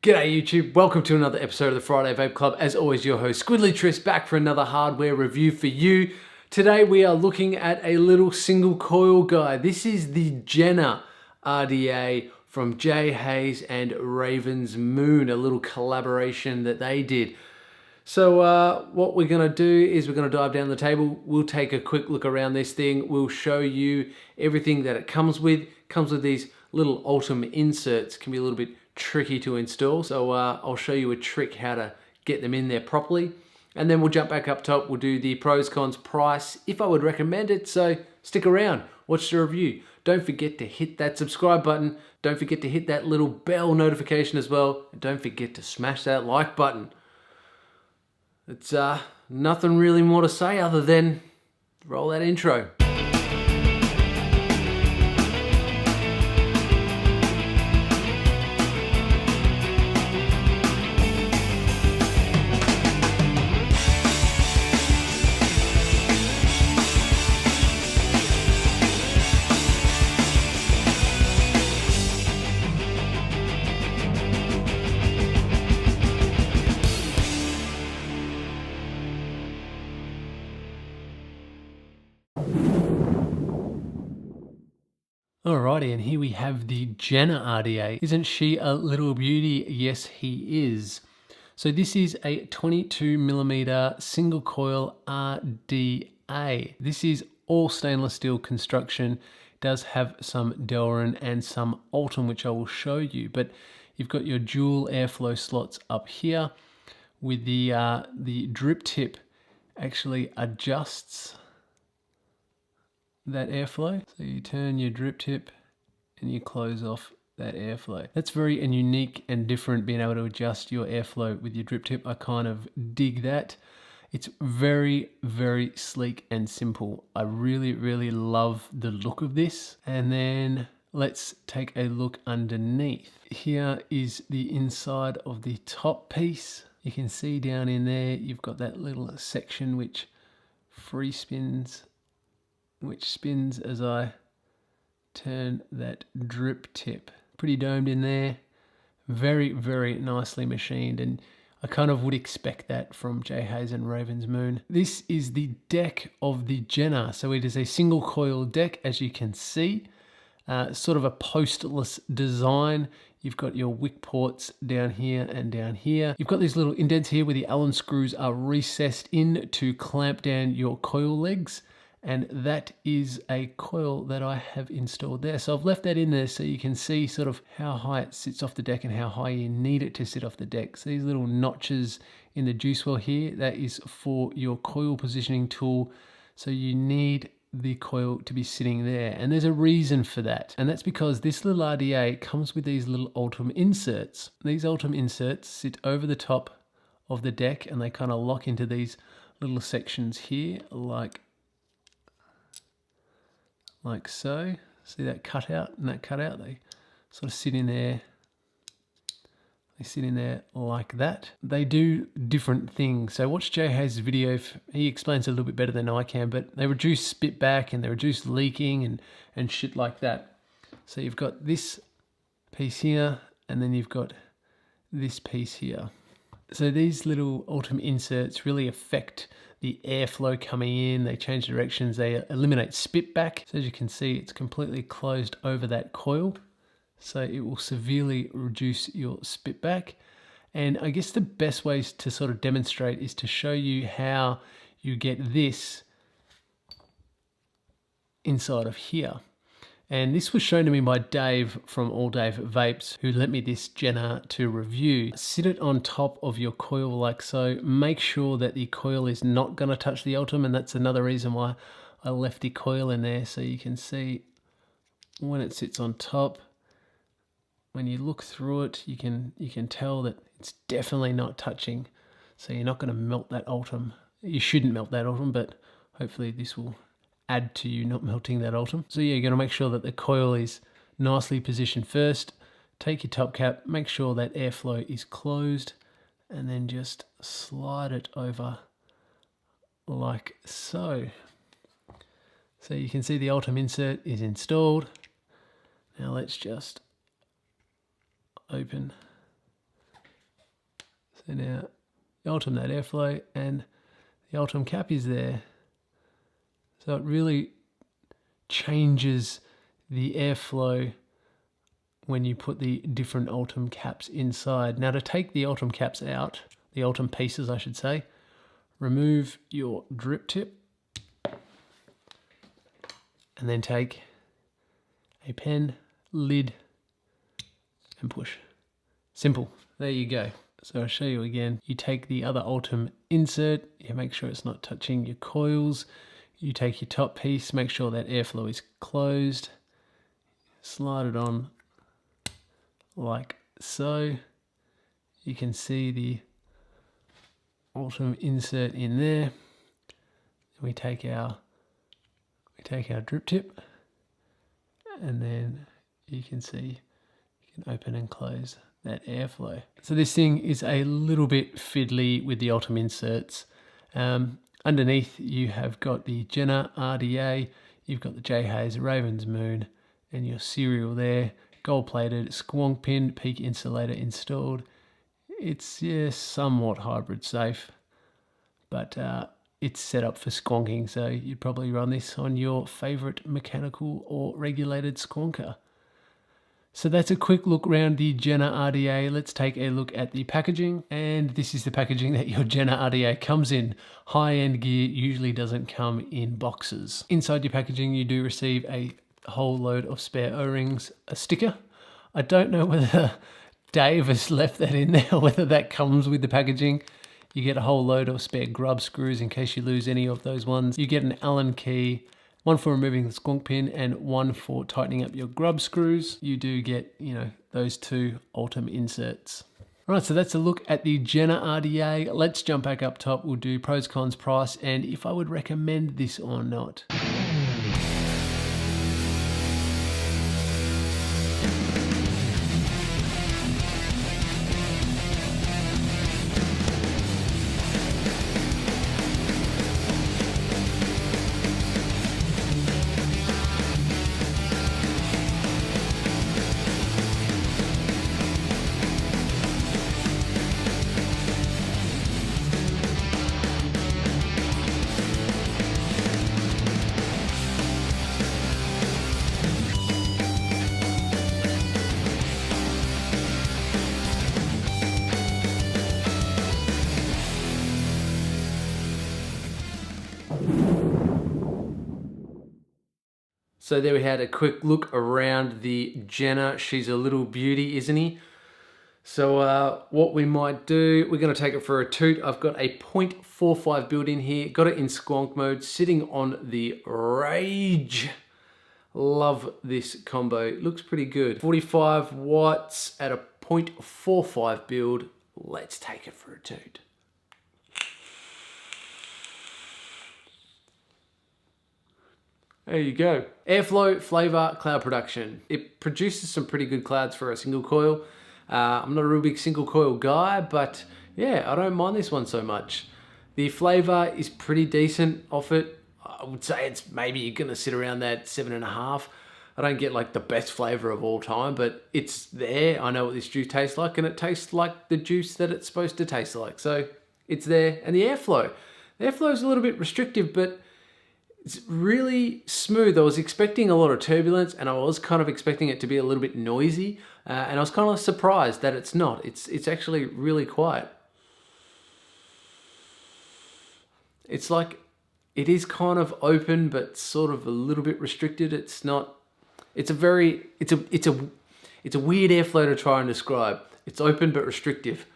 G'day YouTube, welcome to another episode of the Friday Vape Club. As always, your host Squiddly Tris back for another hardware review for you. Today we are looking at a little single coil guy. This is the Jenna RDA from Jai Haze and Raven's Moon, a little collaboration that they did. So what we're going to do is we're going to dive down the table. We'll take a quick look around this thing. We'll show you everything that it comes with. It comes with these little ultem inserts. Can be a little bit tricky to install, so I'll show you a trick how to get them in there properly, and then we'll jump back up top. We'll do the pros, cons, price, if I would recommend it. So stick around, watch the review. Don't forget to hit that subscribe button. Don't forget to hit that little bell notification as well, and don't forget to smash that like button. It's nothing really more to say other than roll that intro. Alrighty, and here we have the Jenna RDA. Isn't she a little beauty? Yes, he is. So this is a 22mm single coil RDA. This is all stainless steel construction. It does have some Delrin and some ultem, which I will show you. But you've got your dual airflow slots up here with the drip tip actually adjusts that airflow. So you turn your drip tip and you close off that airflow. That's very unique and different, being able to adjust your airflow with your drip tip. I kind of dig that. It's very, very sleek and simple. I really, really love the look of this. And then let's take a look underneath. Here is the inside of the top piece. You can see down in there, you've got that little section which free spins, which spins as I turn that drip tip. Pretty domed in there. Very, very nicely machined, and I kind of would expect that from Jai Haze and Raven's Moon. This is the deck of the Jenna. So it is a single coil deck, as you can see. Sort of a postless design. You've got your wick ports down here and down here. You've got these little indents here where the Allen screws are recessed in to clamp down your coil legs. And that is a coil that I have installed there. So I've left that in there so you can see sort of how high it sits off the deck and how high you need it to sit off the deck. So these little notches in the juice well here, that is for your coil positioning tool. So you need the coil to be sitting there. And there's a reason for that. And that's because this little RDA comes with these little ultem inserts. These ultem inserts sit over the top of the deck and they kind of lock into these little sections here like so. See that cutout and that cutout? They sort of sit in there. They sit in there like that. They do different things. So watch Jai Haze's video. He explains it a little bit better than I can, but they reduce spit back and they reduce leaking and shit like that. So you've got this piece here and then you've got this piece here. So these little ultem inserts really affect the airflow coming in. They change directions, they eliminate spit back. So as you can see, it's completely closed over that coil. So it will severely reduce your spit back. And I guess the best ways to sort of demonstrate is to show you how you get this inside of here. And this was shown to me by Dave from All Dave Vapes, who lent me this Jenna to review. Sit it on top of your coil like so. Make sure that the coil is not going to touch the ultem, and that's another reason why I left the coil in there. So you can see when it sits on top, when you look through it, you can tell that it's definitely not touching. So you're not going to melt that ultem. You shouldn't melt that ultem, but hopefully this will add to you not melting that ultem. So yeah, you're going to make sure that the coil is nicely positioned first. Take your top cap, make sure that airflow is closed, and then just slide it over like so. So you can see the ultem insert is installed. Now let's just open And now you ultem that airflow, and the ultem cap is there. So it really changes the airflow when you put the different ultem caps inside. Now, to take the ultem caps out, the ultem pieces I should say, remove your drip tip and then take a pen, lid and push. Simple. There you go. So I'll show you again. You take the other ultem insert, you make sure it's not touching your coils. You take your top piece, make sure that airflow is closed, slide it on like so. You can see the ultem insert in there. We take our drip tip, and then you can see you can open and close that airflow. So this thing is a little bit fiddly with the ultem inserts. Underneath you have got the Jenna RDA, you've got the Jai Haze Raven's Moon, and your serial there, gold plated, squonk pin, peak insulator installed. It's somewhat hybrid safe, but it's set up for squonking, so you'd probably run this on your favorite mechanical or regulated squonker. So that's a quick look around the Jenna RDA. Let's take a look at the packaging. And this is the packaging that your Jenna RDA comes in. High-end gear usually doesn't come in boxes. Inside your packaging, you do receive a whole load of spare O-rings, a sticker. I don't know whether Dave has left that in there or whether that comes with the packaging. You get a whole load of spare grub screws in case you lose any of those ones. You get an Allen key, one for removing the squonk pin and one for tightening up your grub screws. You do get, those two ultem inserts. All right, so that's a look at the Jenna RDA. Let's jump back up top. We'll do pros, cons, price, and if I would recommend this or not. So there we had a quick look around the Jenna. She's a little beauty, isn't he? So what we might do, we're going to take it for a toot. I've got a 0.45 build in here. Got it in squonk mode, sitting on the Rage. Love this combo. It looks pretty good. 45 watts at a 0.45 build. Let's take it for a toot. There you go. Airflow, flavor, cloud production. It produces some pretty good clouds for a single coil. I'm not a real big single coil guy, but yeah, I don't mind this one so much. The flavor is pretty decent off it. I would say it's maybe gonna sit around that 7.5. I don't get like the best flavor of all time, but it's there. I know what this juice tastes like, and it tastes like the juice that it's supposed to taste like. So it's there. And the airflow is a little bit restrictive, but it's really smooth. I was expecting a lot of turbulence, and I was kind of expecting it to be a little bit noisy, and I was kind of surprised that it's not. It's actually really quiet. It's like, it is kind of open, but sort of a little bit restricted. It's not, it's a weird airflow to try and describe. It's open, but restrictive.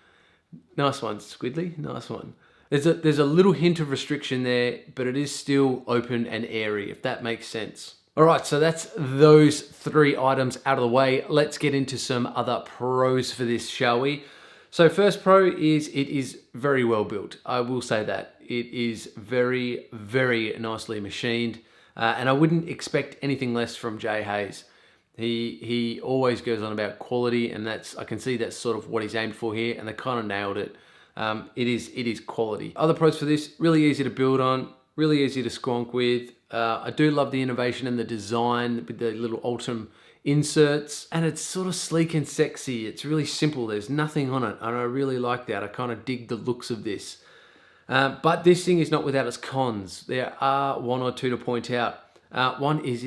Nice one, Squidly, nice one. There's a little hint of restriction there, but it is still open and airy, if that makes sense. All right, so that's those three items out of the way. Let's get into some other pros for this, shall we? So first pro is it is very well built. I will say that. It is very, very nicely machined, and I wouldn't expect anything less from Jai Haze. He always goes on about quality, and I can see that's sort of what he's aimed for here, and they kind of nailed it. It is quality. Other pros for this, really easy to build on, really easy to squonk with. I do love the innovation and the design with the little ultem inserts, and it's sort of sleek and sexy. It's really simple. There's nothing on it, and I really like that. I kind of dig the looks of this. But this thing is not without its cons. There are one or two to point out. One is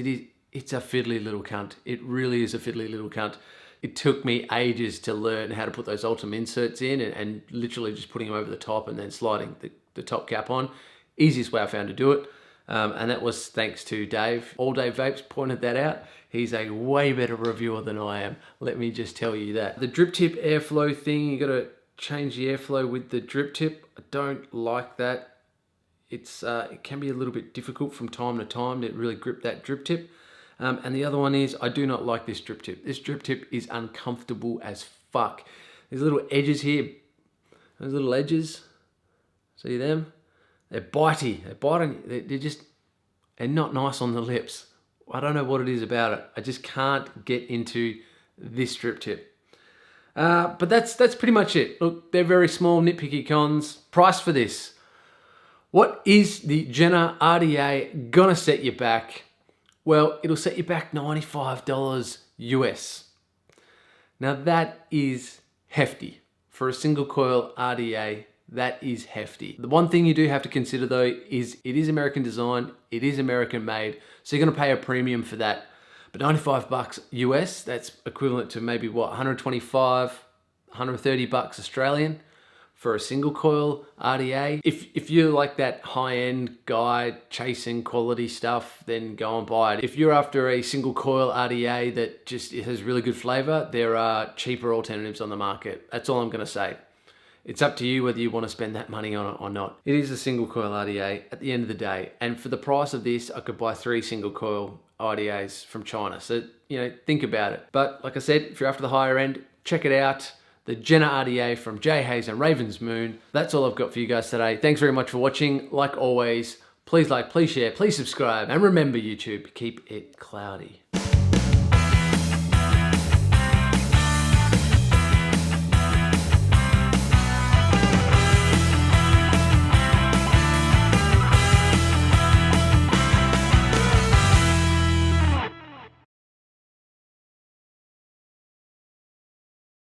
it's a fiddly little cunt. It really is a fiddly little cunt. It took me ages to learn how to put those ultem inserts in, and literally just putting them over the top and then sliding the top cap on. Easiest way I found to do it. And that was thanks to Dave. All Dave Vapes pointed that out. He's a way better reviewer than I am. Let me just tell you that. The drip tip airflow thing, you gotta change the airflow with the drip tip. I don't like that. It can be a little bit difficult from time to time to really grip that drip tip. And the other one is, I do not like this drip tip. This drip tip is uncomfortable as fuck. There's little edges here. Those little edges, see them? They're bitey. They're biting. They're not nice on the lips. I don't know what it is about it. I just can't get into this drip tip. But that's pretty much it. Look, they're very small, nitpicky cons. Price for this. What is the Jenna RDA gonna set you back? Well, it'll set you back $95 US. Now that is hefty. For a single coil RDA, that is hefty. The one thing you do have to consider though is it is American design, it is American made, so you're gonna pay a premium for that. But 95 bucks US, that's equivalent to maybe what, 125, 130 bucks Australian for a single coil RDA. If you're like that high-end guy chasing quality stuff, then go and buy it. If you're after a single coil RDA that just has really good flavor, there are cheaper alternatives on the market. That's all I'm gonna say. It's up to you whether you want to spend that money on it or not. It is a single coil RDA at the end of the day. And for the price of this, I could buy 3 single coil RDAs from China. So, you know, think about it. But like I said, if you're after the higher end, check it out. The Jenna RDA from Jai Haze and Raven's Moon. That's all I've got for you guys today. Thanks very much for watching. Like always, please like, please share, please subscribe. And remember YouTube, keep it cloudy.